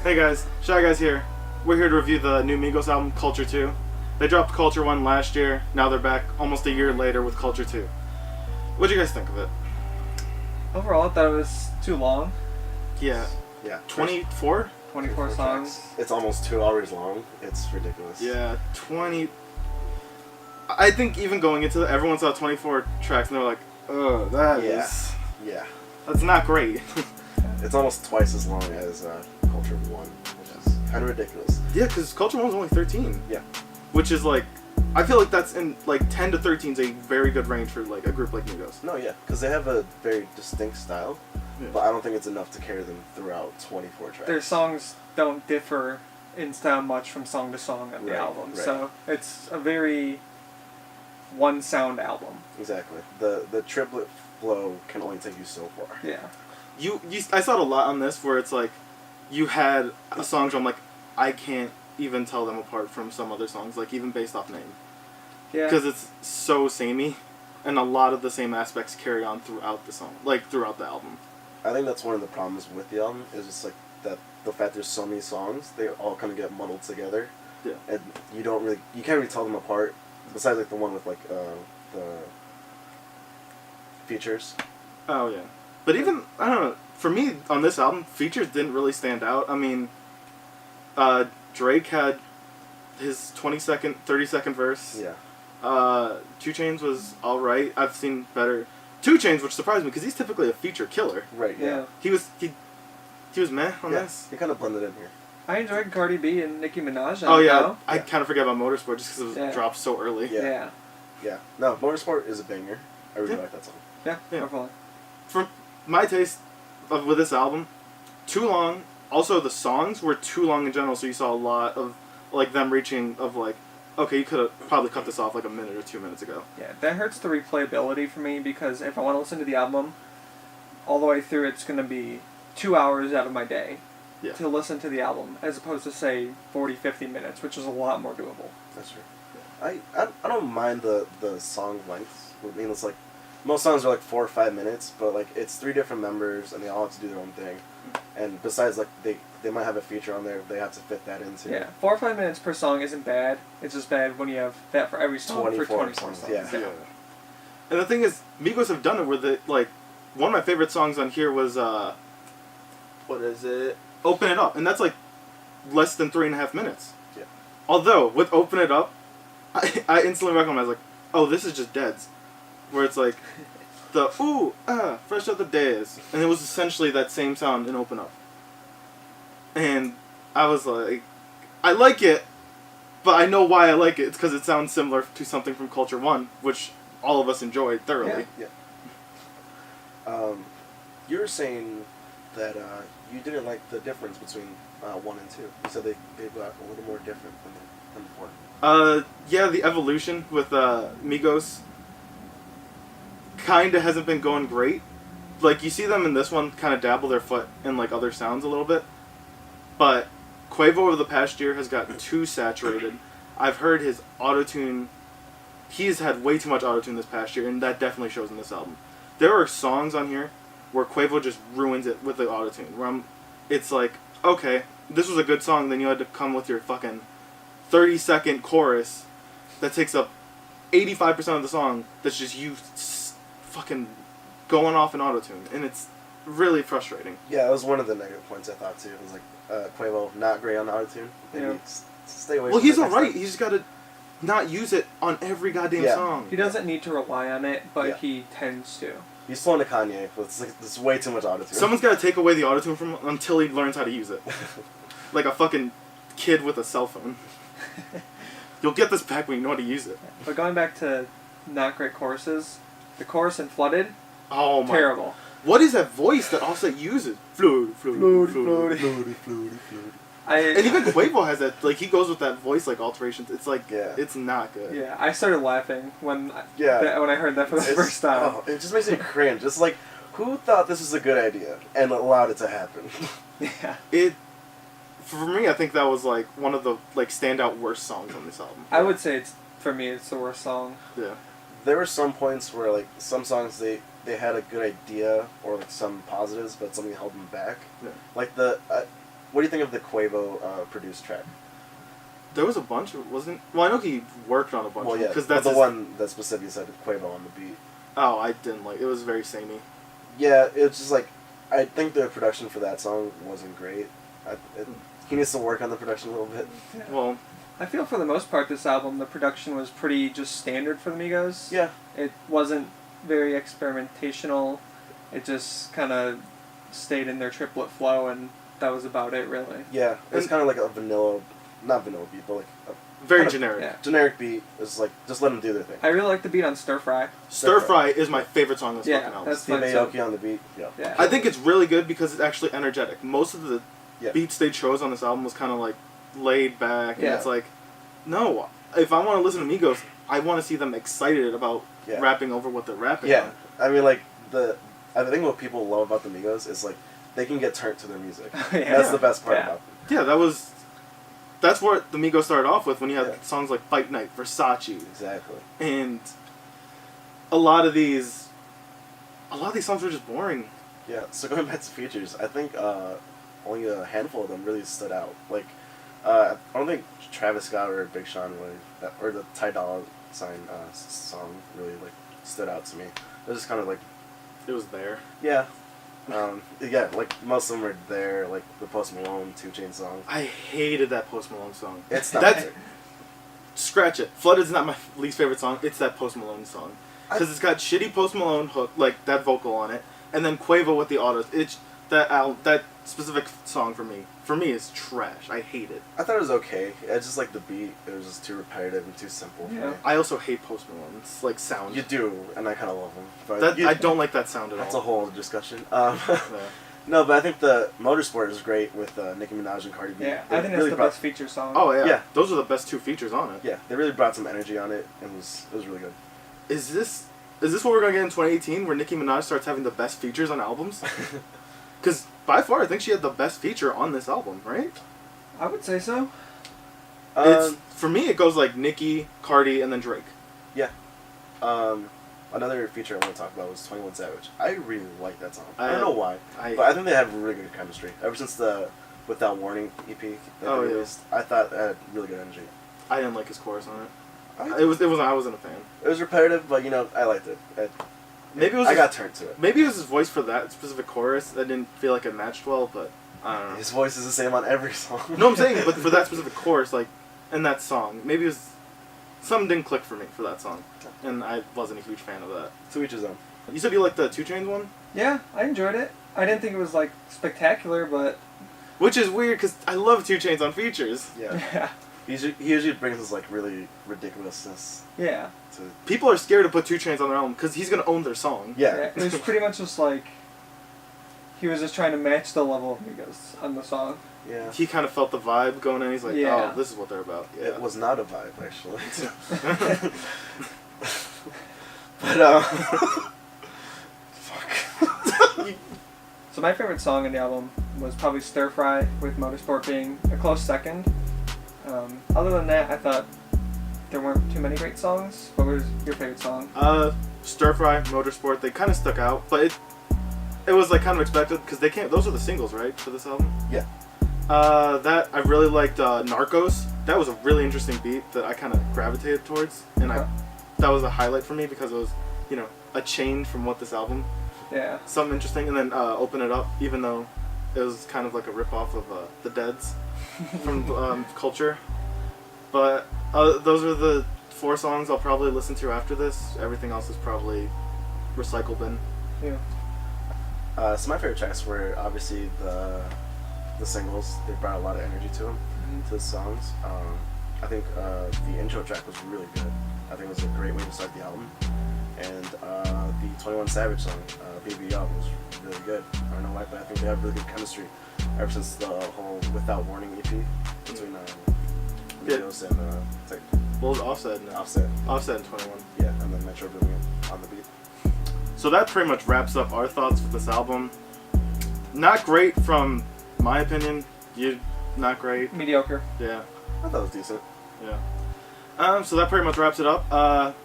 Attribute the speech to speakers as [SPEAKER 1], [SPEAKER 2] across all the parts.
[SPEAKER 1] Hey guys, Shy Guys here. We're here to review the new Migos album, Culture 2. They dropped Culture 1 last year, now they're back almost a year later with Culture 2. What'd you guys think of it?
[SPEAKER 2] Overall, I thought it was too long.
[SPEAKER 1] Yeah. 24?
[SPEAKER 2] 24 songs.
[SPEAKER 3] It's almost 2 hours long. It's ridiculous.
[SPEAKER 1] Yeah, 20... I think even going into it, everyone saw 24 tracks and they were like, oh, that is...
[SPEAKER 3] Yeah.
[SPEAKER 1] That's not great.
[SPEAKER 3] It's almost twice as long as Culture 1, which is kind of ridiculous.
[SPEAKER 1] Yeah, because Culture 1 was only 13.
[SPEAKER 3] Yeah.
[SPEAKER 1] Which is like... I feel like that's in, like, 10 to 13 is a very good range for, like, a group like Migos.
[SPEAKER 3] No, yeah, because they have a very distinct style,
[SPEAKER 1] Yeah.
[SPEAKER 3] but I don't think it's enough to carry them throughout 24 tracks.
[SPEAKER 2] Their songs don't differ in style much from song to song of the
[SPEAKER 3] Right,
[SPEAKER 2] album,
[SPEAKER 3] right.
[SPEAKER 2] so it's a very one-sound album.
[SPEAKER 3] Exactly. The triplet flow can only take you so far.
[SPEAKER 2] Yeah.
[SPEAKER 1] I saw it a lot on this where it's like, you had songs where I'm like, I can't even tell them apart from some other songs, like even based off name.
[SPEAKER 2] Yeah.
[SPEAKER 1] Because it's so samey, and a lot of the same aspects carry on throughout the song, like throughout the album.
[SPEAKER 3] I think that's one of the problems with the album, is just like that the fact there's so many songs, they all kind of get muddled together.
[SPEAKER 1] Yeah.
[SPEAKER 3] And you can't really tell them apart, besides like the one with like the features.
[SPEAKER 1] Oh yeah. But even, I don't know, for me on this album, features didn't really stand out. I mean, Drake had his 20-second, 30-second verse.
[SPEAKER 3] Yeah.
[SPEAKER 1] 2 Chainz was alright. I've seen better. 2 Chainz, which surprised me because he's typically a feature killer.
[SPEAKER 3] Right. Yeah.
[SPEAKER 1] He was meh on this.
[SPEAKER 3] He kind of blended in here.
[SPEAKER 2] I enjoyed Cardi B and Nicki Minaj.
[SPEAKER 1] Oh yeah,
[SPEAKER 2] Know.
[SPEAKER 1] I kind of forgot about Motorsport just because it was dropped so early.
[SPEAKER 3] Yeah. Yeah. No, Motorsport is a banger. I really like that song.
[SPEAKER 2] Yeah.
[SPEAKER 1] Yeah.
[SPEAKER 2] Definitely.
[SPEAKER 1] For my taste with this album, too long. Also, the songs were too long in general, so you saw a lot of like them reaching of like, okay, you could have probably cut this off like a minute or 2 minutes ago.
[SPEAKER 2] Yeah, that hurts the replayability for me because if I want to listen to the album all the way through, it's going to be 2 hours out of my day to listen to the album, as opposed to, say, 40, 50 minutes, which is a lot more doable.
[SPEAKER 3] That's true. I don't mind the song lengths. I mean, it's like, most songs are like 4 or 5 minutes, but like it's 3 different members and they all have to do their own thing. And besides, like they might have a feature on there, they have to fit that into.
[SPEAKER 2] Yeah, 4 or 5 minutes per song isn't bad. It's just bad when you have that for every song for 24 songs.
[SPEAKER 3] Yeah.
[SPEAKER 1] And the thing is, Migos have done it where like, one of my favorite songs on here was what is it? Open It Up, and that's like less than 3.5 minutes.
[SPEAKER 3] Yeah.
[SPEAKER 1] Although with Open It Up, I instantly recognize like, oh, this is just Deads, where it's like the ooh fresh out the days, and it was essentially that same sound in Open Up. And I was like, I like it, but I know why I like it. It's because it sounds similar to something from Culture 1, which all of us enjoyed thoroughly.
[SPEAKER 3] Yeah. You were saying that you didn't like the difference between 1 and 2. You said they got a little more different than before.
[SPEAKER 1] Yeah, the evolution with Migos kinda hasn't been going great. Like, you see them in this one kind of dabble their foot in like other sounds a little bit. But Quavo over the past year has gotten too saturated. I've heard his autotune. He's had way too much autotune this past year, and that definitely shows in this album. There are songs on here where Quavo just ruins it with the autotune. Where it's like, okay, this was a good song, then you had to come with your fucking 30-second chorus that takes up 85% of the song that's just you fucking going off in autotune, and it's really frustrating.
[SPEAKER 3] Yeah, that was one of the negative points I thought too. It was like Quavo not great on autotune. Maybe stay away.
[SPEAKER 1] Well,
[SPEAKER 3] from
[SPEAKER 1] he's
[SPEAKER 3] it next
[SPEAKER 1] alright.
[SPEAKER 3] time.
[SPEAKER 1] He's got to not use it on every goddamn song.
[SPEAKER 2] He doesn't need to rely on it, but he tends to.
[SPEAKER 3] He's slowing to Kanye, but it's way too much autotune.
[SPEAKER 1] Someone's got to take away the autotune from him until he learns how to use it. Like a fucking kid with a cell phone. You'll get this back when you know how to use it.
[SPEAKER 2] But going back to not great choruses, the chorus in Flooded,
[SPEAKER 1] oh my.
[SPEAKER 2] terrible.
[SPEAKER 1] What is that voice that Offset uses? Floody. And even Quavo has that, like, he goes with that voice, like, alterations. It's like, it's not good.
[SPEAKER 2] Yeah, I started laughing when I heard that for the first time.
[SPEAKER 3] Oh, it just makes me cringe. It's like, who thought this was a good idea and allowed it to happen?
[SPEAKER 2] Yeah.
[SPEAKER 1] For me, I think that was, like, one of the, like, standout worst songs on this album.
[SPEAKER 2] I would say for me, it's the worst song.
[SPEAKER 1] Yeah.
[SPEAKER 3] There were some points where, like, some songs, they had a good idea or, like, some positives, but something held them back.
[SPEAKER 1] Yeah.
[SPEAKER 3] Like, What do you think of the Quavo produced track?
[SPEAKER 1] There was a bunch, wasn't? Well, I know he worked on a bunch.
[SPEAKER 3] Well, yeah,
[SPEAKER 1] because that's
[SPEAKER 3] the
[SPEAKER 1] his,
[SPEAKER 3] one that specifically said Quavo on the beat.
[SPEAKER 1] Oh, I didn't like. It was very samey.
[SPEAKER 3] Yeah, it's just like I think the production for that song wasn't great. He needs to work on the production a little bit.
[SPEAKER 2] Yeah.
[SPEAKER 1] Well,
[SPEAKER 2] I feel for the most part this album, the production was pretty just standard for the Migos.
[SPEAKER 3] Yeah.
[SPEAKER 2] It wasn't very experimentational. It just kind of stayed in their triplet flow, and that was about it, really.
[SPEAKER 3] Yeah, it's kind of like a vanilla, not vanilla beat, but like a
[SPEAKER 1] very
[SPEAKER 3] kind of
[SPEAKER 1] generic.
[SPEAKER 2] Yeah.
[SPEAKER 3] generic beat. It's like just let them do their thing.
[SPEAKER 2] I really like the beat on Stir Fry.
[SPEAKER 1] Stir Fry is my favorite song on this
[SPEAKER 2] Yeah,
[SPEAKER 1] fucking album.
[SPEAKER 2] that's
[SPEAKER 3] Steve
[SPEAKER 2] fun,
[SPEAKER 3] Aoki on the beat. Yeah.
[SPEAKER 2] Yeah.
[SPEAKER 1] I think it's really good because it's actually energetic. Most of the beats they chose on this album was kind of like laid back, and
[SPEAKER 2] Yeah.
[SPEAKER 1] it's like, no, if I want to listen to Migos, I want to see them excited about rapping over what they're rapping
[SPEAKER 3] Yeah,
[SPEAKER 1] on.
[SPEAKER 3] I mean, like I think what people love about the Migos is like they can get turned to their music.
[SPEAKER 2] Yeah.
[SPEAKER 3] That's the best part about them.
[SPEAKER 1] Yeah, that's what the Migos started off with when you had songs like Fight Night, Versace.
[SPEAKER 3] Exactly.
[SPEAKER 1] And a lot of these songs were just boring.
[SPEAKER 3] Yeah, so going back to features, I think only a handful of them really stood out. Like, I don't think Travis Scott or Big Sean really, or the Ty Dolla Sign song really like stood out to me. It was just kind of like,
[SPEAKER 1] It was there.
[SPEAKER 3] yeah, yeah, like most of them are there. Like the Post Malone 2 Chainz song.
[SPEAKER 1] I hated that Post Malone song.
[SPEAKER 3] It's not.
[SPEAKER 1] That's scratch it. Flooded's not my least favorite song. It's that Post Malone song because it's got shitty Post Malone hook, like that vocal on it, and then Quavo with the autos. It's that specific song for me is trash. I hate it.
[SPEAKER 3] I thought it was okay. It's just like the beat. It was just too repetitive and too simple for me.
[SPEAKER 1] I also hate Post Malone's like sound.
[SPEAKER 3] You do, and I kind of love him. But
[SPEAKER 1] I don't like that sound at
[SPEAKER 3] that's
[SPEAKER 1] all.
[SPEAKER 3] a whole discussion.
[SPEAKER 1] Yeah.
[SPEAKER 3] No, but I think the Motorsport is great with Nicki Minaj and Cardi B.
[SPEAKER 2] Yeah,
[SPEAKER 3] They
[SPEAKER 2] I think
[SPEAKER 3] really
[SPEAKER 2] it's the best feature song.
[SPEAKER 1] Oh yeah.
[SPEAKER 3] Yeah.
[SPEAKER 1] Those are the best 2 features on it.
[SPEAKER 3] Yeah, they really brought some energy on it, and it was really good.
[SPEAKER 1] Is this what we're gonna get in 2018, where Nicki Minaj starts having the best features on albums? Because by far, I think she had the best feature on this album, right?
[SPEAKER 2] I would say so.
[SPEAKER 1] It's for me, it goes like Nicki, Cardi, and then Drake.
[SPEAKER 3] Yeah. Another feature I want to talk about was 21 Savage. I really like that song. I don't know why, but I think they have really good chemistry. Ever since the Without Warning EP that they released, I thought it had really good energy.
[SPEAKER 1] I didn't like his chorus on it. I wasn't a fan.
[SPEAKER 3] It was repetitive, but I liked it.
[SPEAKER 1] Maybe it was
[SPEAKER 3] I got turned to it.
[SPEAKER 1] Maybe it was his voice for that specific chorus that didn't feel like it matched well, but I don't know.
[SPEAKER 3] His voice is the same on every song.
[SPEAKER 1] No, I'm saying, but for that specific chorus, like in that song, maybe it was something didn't click for me for that song, and I wasn't a huge fan of that.
[SPEAKER 3] To each his own.
[SPEAKER 1] You said you liked the 2 Chainz one?
[SPEAKER 2] Yeah, I enjoyed it. I didn't think it was like spectacular, but
[SPEAKER 1] Which is weird because I love 2 Chainz on features.
[SPEAKER 3] Yeah.
[SPEAKER 2] yeah,
[SPEAKER 3] He usually brings this like really ridiculousness.
[SPEAKER 2] yeah.
[SPEAKER 3] To
[SPEAKER 1] People are scared to put 2 Chainz on their album because he's gonna own their song.
[SPEAKER 3] yeah.
[SPEAKER 2] It was pretty much just like he was just trying to match the level of Migos on the song.
[SPEAKER 3] Yeah.
[SPEAKER 1] He kind of felt the vibe going in. He's like,
[SPEAKER 2] Yeah.
[SPEAKER 1] oh, this is what they're about. Yeah.
[SPEAKER 3] It was not a vibe actually. But fuck.
[SPEAKER 2] So my favorite song on the album was probably Stir Fry, with Motorsport being a close second. Other than that, I thought there weren't too many great songs. What was your favorite song?
[SPEAKER 1] Stir Fry, Motorsport, they kind of stuck out, but it was like kind of expected because they can't. Those are the singles, right, for this album?
[SPEAKER 3] Yeah.
[SPEAKER 1] That I really liked Narcos. That was a really interesting beat that I kind of gravitated towards, and that was a highlight for me because it was, a change from what this album.
[SPEAKER 2] Yeah.
[SPEAKER 1] Something interesting, and then Open It Up, even though it was kind of like a rip-off of the Deads from Culture. But those are the 4 songs I'll probably listen to after this. Everything else is probably recycle bin.
[SPEAKER 2] Yeah.
[SPEAKER 3] So my favorite tracks were obviously the singles. They brought a lot of energy to them, to the songs. I think the intro track was really good. I think it was a great way to start the album. And the 21 Savage song, Baby Young, was really good. I don't know why, but I think they have really good chemistry ever since the whole Without Warning EP between Migos and
[SPEAKER 1] Well, it was Offset now. Offset in 21.
[SPEAKER 3] Yeah, and then Metro Boomin on the beat.
[SPEAKER 1] So that pretty much wraps up our thoughts for this album. Not great from my opinion. Not great.
[SPEAKER 2] Mediocre.
[SPEAKER 1] Yeah.
[SPEAKER 3] I thought it was decent.
[SPEAKER 1] Yeah. So that pretty much wraps it up.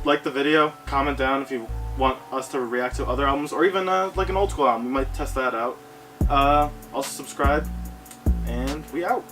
[SPEAKER 1] Like the video, comment down if you want us to react to other albums or even like an old school album. We might test that out. Also subscribe. We out.